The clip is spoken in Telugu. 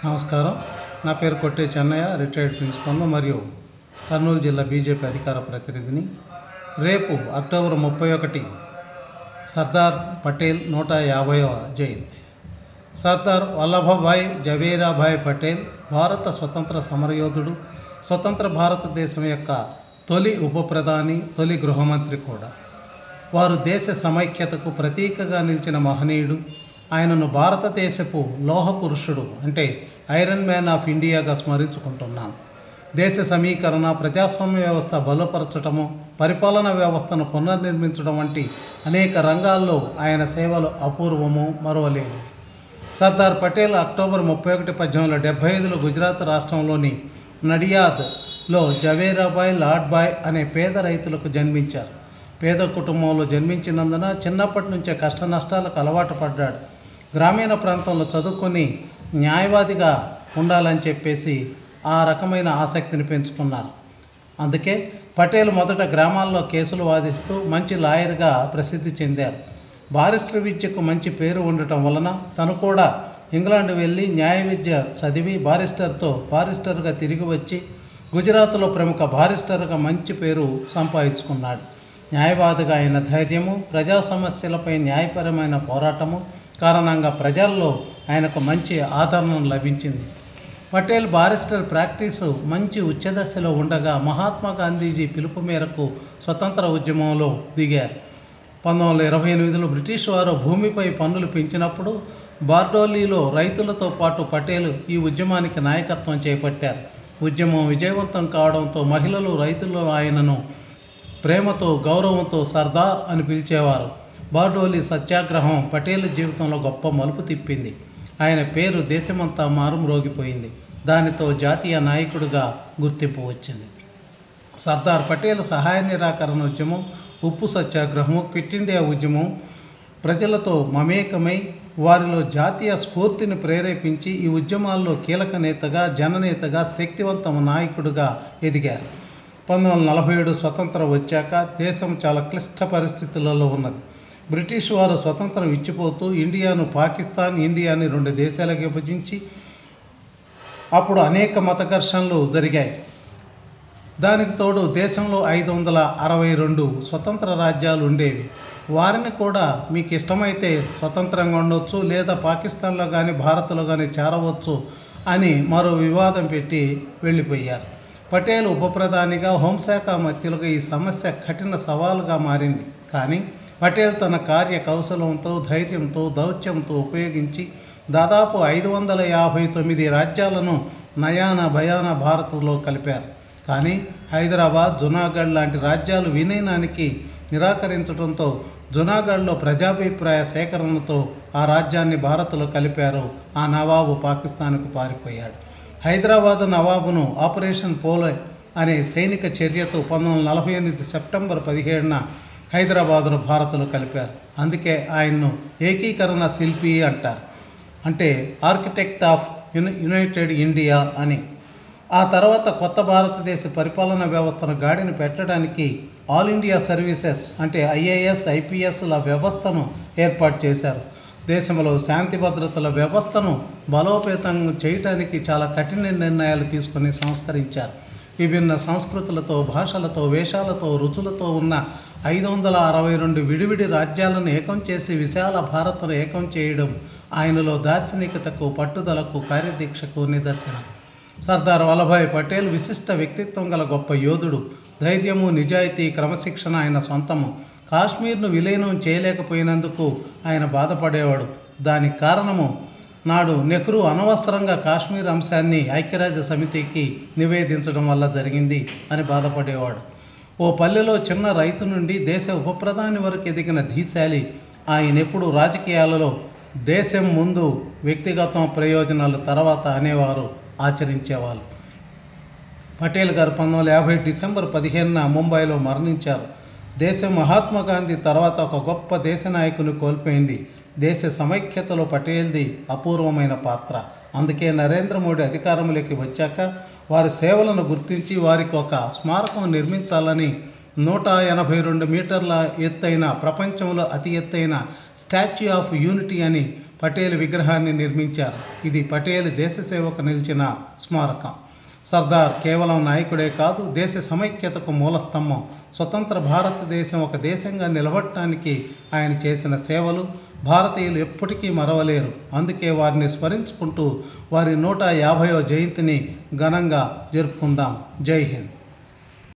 నమస్కారం. నా పేరు కొట్టే చెన్నయ్య, రిటైర్డ్ ప్రిన్సిపల్ను మరియు కర్నూలు జిల్లా బీజేపీ అధికార ప్రతినిధిని. రేపు అక్టోబర్ 31 సర్దార్ పటేల్ 150వ జయంతి. సర్దార్ వల్లభభాయ్ జవేరాభాయ్ పటేల్ భారత స్వతంత్ర సమరయోధుడు, స్వతంత్ర భారతదేశం యొక్క తొలి ఉప ప్రధాని, తొలి గృహమంత్రి కూడా. వారు దేశ సమైక్యతకు ప్రతీకగా నిలిచిన మహనీయుడు. ఆయనను భారతదేశపు లోహ పురుషుడు అంటే ఐరన్ మ్యాన్ ఆఫ్ ఇండియాగా స్మరించుకుంటున్నాం. దేశ సమీకరణ, ప్రజాస్వామ్య వ్యవస్థ బలపరచటము, పరిపాలనా వ్యవస్థను పునర్నిర్మించడం వంటి అనేక రంగాల్లో ఆయన సేవలు అపూర్వము, మరువలేవు. సర్దార్ పటేల్ అక్టోబర్ 31, 1875లో గుజరాత్ రాష్ట్రంలోని నడియాద్లో జవేరాబాయ్ లాడ్బాయ్ అనే పేద రైతులకు జన్మించారు. పేద కుటుంబంలో జన్మించినందున చిన్నప్పటి నుంచే కష్ట నష్టాలకు అలవాటు పడ్డాడు. గ్రామీణ ప్రాంతంలో చదువుకొని న్యాయవాదిగా ఉండాలని చెప్పేసి ఆ రకమైన ఆసక్తిని పెంచుకున్నారు. అందుకే పటేల్ మొదట గ్రామాల్లో కేసులు వాదిస్తూ మంచి లాయర్గా ప్రసిద్ధి చెందారు. బారిస్టర్ విద్యకు మంచి పేరు ఉండటం వలన తను కూడా ఇంగ్లాండ్ వెళ్ళి న్యాయ విద్య చదివి బారిస్టర్గా తిరిగి వచ్చి గుజరాత్లో ప్రముఖ బారిస్టర్గా మంచి పేరు సంపాదించుకున్నాడు. న్యాయవాదిగా ఆయన ధైర్యము, ప్రజా సమస్యలపై న్యాయపరమైన పోరాటము కారణంగా ప్రజల్లో ఆయనకు మంచి ఆదరణ లభించింది. పటేల్ బారిస్టర్ ప్రాక్టీసు మంచి ఉచ్చదశలో ఉండగా మహాత్మా గాంధీజీ పిలుపు మేరకు స్వతంత్ర ఉద్యమంలో దిగారు. 1928లో బ్రిటిష్ వారు భూమిపై పన్నులు పెంచినప్పుడు బార్డోలీలో రైతులతో పాటు పటేల్ ఈ ఉద్యమానికి నాయకత్వం చేపట్టారు. ఉద్యమం విజయవంతం కావడంతో మహిళలు, రైతులు ఆయనను ప్రేమతో, గౌరవంతో సర్దార్ అని పిలిచేవారు. బార్డోలీ సత్యాగ్రహం పటేల్ జీవితంలో గొప్ప మలుపు తిప్పింది. ఆయన పేరు దేశమంతా మారుమ్రోగిపోయింది. దానితో జాతీయ నాయకుడిగా గుర్తింపు వచ్చింది. సర్దార్ పటేల్ సహాయ నిరాకరణ ఉద్యమం, ఉప్పు సత్యాగ్రహము, క్విట్ ఇండియా ఉద్యమం ప్రజలతో మమేకమై వారిలో జాతీయ స్ఫూర్తిని ప్రేరేపించి ఈ ఉద్యమాల్లో కీలక నేతగా, జననేతగా, శక్తివంతమ నాయకుడిగా ఎదిగారు. 1947 స్వతంత్రం వచ్చాక దేశం చాలా క్లిష్ట పరిస్థితులలో ఉన్నది. బ్రిటిష్ వారు స్వతంత్రం ఇచ్చిపోతూ ఇండియాను, పాకిస్తాన్, ఇండియాని 2 దేశాలకు విభజించి అప్పుడు అనేక మత ఘర్షణలు జరిగాయి. దానికి తోడు దేశంలో 562 స్వతంత్ర రాజ్యాలు ఉండేవి. వారిని కూడా మీకు ఇష్టమైతే స్వతంత్రంగా ఉండవచ్చు, లేదా పాకిస్తాన్లో కానీ భారత్లో కానీ చేరవచ్చు అని మరో వివాదం పెట్టి వెళ్ళిపోయారు. పటేల్ ఉప ప్రధానిగా, హోంశాఖ మంత్రులుగా ఈ సమస్య కఠిన సవాలుగా మారింది. కానీ పటేల్ తన కార్య కౌశలంతో, ధైర్యంతో, దౌత్యంతో ఉపయోగించి దాదాపు 559 రాజ్యాలను నయాన భయాన భారత్లో కలిపారు. కానీ హైదరాబాద్, జునాగఢ్ లాంటి రాజ్యాలు విలీనానికి నిరాకరించడంతో జునాగఢ్లో ప్రజాభిప్రాయ సేకరణతో ఆ రాజ్యాన్ని భారత్లో కలిపారు. ఆ నవాబు పాకిస్తాన్కు పారిపోయాడు. హైదరాబాద్ నవాబును ఆపరేషన్ పోలో అనే సైనిక చర్యతో 1948 సెప్టెంబర్ 17న హైదరాబాదును భారత్లో కలిపారు. అందుకే ఆయన్ను ఏకీకరణ శిల్పి అంటారు, అంటే ఆర్కిటెక్ట్ ఆఫ్ యునైటెడ్ ఇండియా అని. ఆ తర్వాత కొత్త భారతదేశ పరిపాలనా వ్యవస్థను గాడిని పెట్టడానికి ఆల్ ఇండియా సర్వీసెస్ అంటే IAS, IPSల వ్యవస్థను ఏర్పాటు చేశారు. దేశంలో శాంతి భద్రతల వ్యవస్థను బలోపేతం చేయటానికి చాలా కఠిన నిర్ణయాలు తీసుకొని సంస్కరించారు. విభిన్న సంస్కృతులతో, భాషలతో, వేషాలతో, రుచులతో ఉన్న 562 విడివిడి రాజ్యాలను ఏకం చేసి విశాల భారత్ను ఏకం చేయడం ఆయనలో దార్శనికతకు, పట్టుదలకు, కార్యదీక్షకు నిదర్శనం. సర్దార్ వల్లభాయ్ పటేల్ విశిష్ట వ్యక్తిత్వం గల గొప్ప యోధుడు. ధైర్యము, నిజాయితీ, క్రమశిక్షణ ఆయన సొంతము. కాశ్మీర్ను విలీనం చేయలేకపోయినందుకు ఆయన బాధపడేవాడు. దానికి కారణము నాడు నెహ్రూ అనవసరంగా కాశ్మీర్ అంశాన్ని ఐక్యరాజ్య సమితికి నివేదించడం వల్ల జరిగింది అని బాధపడేవాడు. ఓ పల్లెలో చిన్న రైతు నుండి దేశ ఉప ప్రధాని వరకు ఎదిగిన ధీశాలి. ఆయనెప్పుడు రాజకీయాలలో దేశం ముందు, వ్యక్తిగత ప్రయోజనాల తర్వాత అనేవారు, ఆచరించేవాళ్ళు. పటేల్ గారు 1950 డిసెంబర్ 15న ముంబైలో మరణించారు. దేశం మహాత్మా గాంధీ తర్వాత ఒక గొప్ప దేశ నాయకుని కోల్పోయింది. దేశ సమైక్యతలో పటేల్ది అపూర్వమైన పాత్ర. అందుకే నరేంద్ర మోడీ అధికారంలోకి వచ్చాక వారి సేవలను గుర్తించి వారికి ఒక స్మారకం నిర్మించాలని 182 మీటర్ల ఎత్తైన, ప్రపంచంలో అతి ఎత్తైన స్టాచ్యూ ఆఫ్ యూనిటీ అని పటేల్ విగ్రహాన్ని నిర్మించారు. ఇది పటేల్ దేశ సేవకు నిలిచిన స్మారకం. సర్దార్ కేవలం నాయకుడే కాదు, దేశ సమైక్యతకు మూలస్తంభం. స్వతంత్ర భారతదేశం ఒక దేశంగా నిలబడటానికి ఆయన చేసిన సేవలు భారతీయులు ఎప్పటికీ మరవలేరు. అందుకే వారిని స్మరించుకుంటూ వారి 150వ జయంతిని ఘనంగా జరుపుకుందాం. జై హింద్.